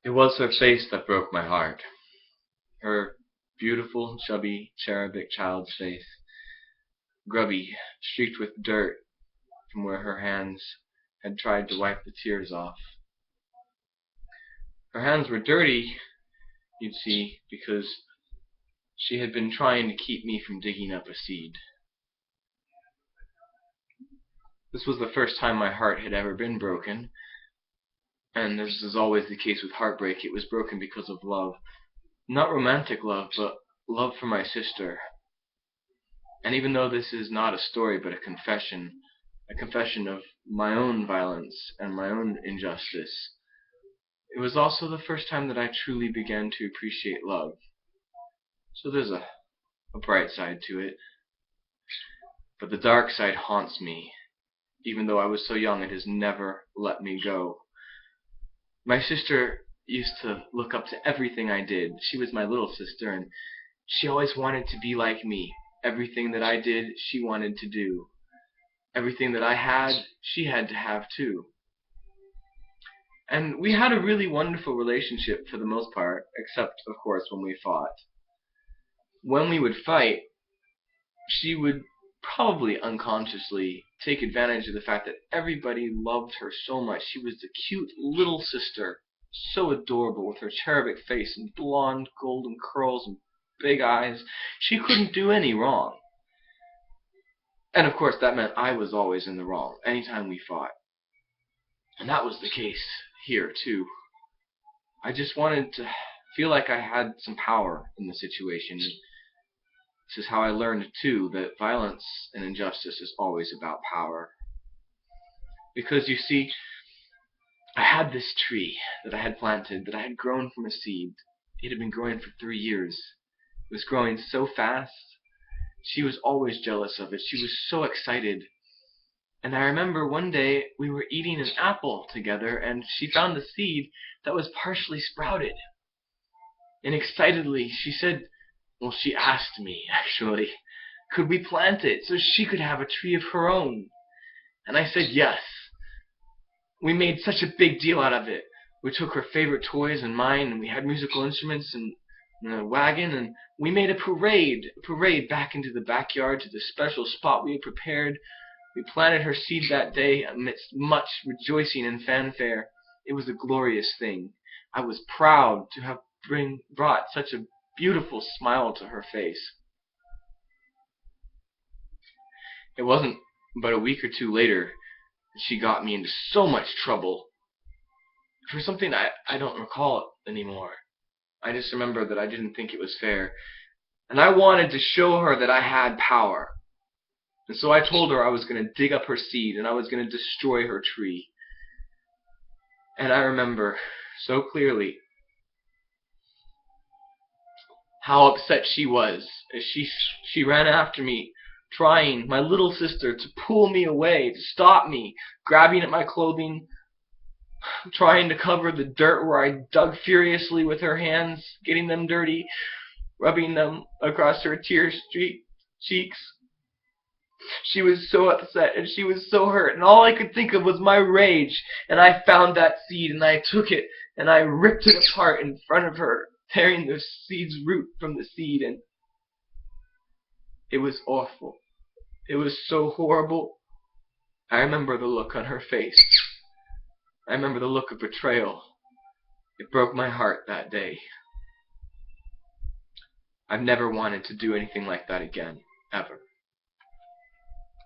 It was her face that broke my heart. Her beautiful, chubby, cherubic child's face, grubby, streaked with dirt from where her hands had tried to wipe the tears off. Her hands were dirty, you'd see, because she had been trying to keep me from digging up a seed. This was the first time my heart had ever been broken, and as is always the case with heartbreak, it was broken because of love. Not romantic love, but love for my sister. And even though this is not a story but a confession of my own violence and my own injustice, it was also the first time that I truly began to appreciate love. So there's a bright side to it. But the dark side haunts me. Even though I was so young, it has never let me go. My sister used to look up to everything I did. She was my little sister, and she always wanted to be like me. Everything that I did, she wanted to do. Everything that I had, she had to have too. And we had a really wonderful relationship for the most part, except, of course, when we fought. When we would fight, she would probably unconsciously take advantage of the fact that everybody loved her so much. She was the cute little sister, so adorable, with her cherubic face and blonde golden curls and big eyes. She couldn't do any wrong. And of course that meant I was always in the wrong anytime we fought. And that was the case here too. I just wanted to feel like I had some power in the situation. And this is how I learned too that violence and injustice is always about power. Because you see, I had this tree that I had planted, that I had grown from a seed. It had been growing for 3 years. It was growing so fast. She was always jealous of it. She was so excited. And I remember one day we were eating an apple together, and she found the seed that was partially sprouted. And excitedly she said, well, she asked me, actually, could we plant it so she could have a tree of her own? And I said yes. We made such a big deal out of it. We took her favorite toys and mine, and we had musical instruments and a wagon, and we made a parade back into the backyard to the special spot we had prepared. We planted her seed that day amidst much rejoicing and fanfare. It was a glorious thing. I was proud to have brought such a beautiful smile to her face. It wasn't but a week or two later that she got me into so much trouble for something I don't recall anymore. I just remember that I didn't think it was fair, and I wanted to show her that I had power. And so I told her I was going to dig up her seed and I was going to destroy her tree. And I remember so clearly how upset she was as she ran after me, trying, my little sister, to pull me away, to stop me, grabbing at my clothing, trying to cover the dirt where I dug furiously with her hands, getting them dirty, rubbing them across her tear-streaked cheeks. She was so upset and she was so hurt, and all I could think of was my rage. And I found that seed and I took it and I ripped it apart in front of her, tearing the seed's root from the seed, and it was awful. It was so horrible. I remember the look on her face. I remember the look of betrayal. It broke my heart that day. I've never wanted to do anything like that again, ever.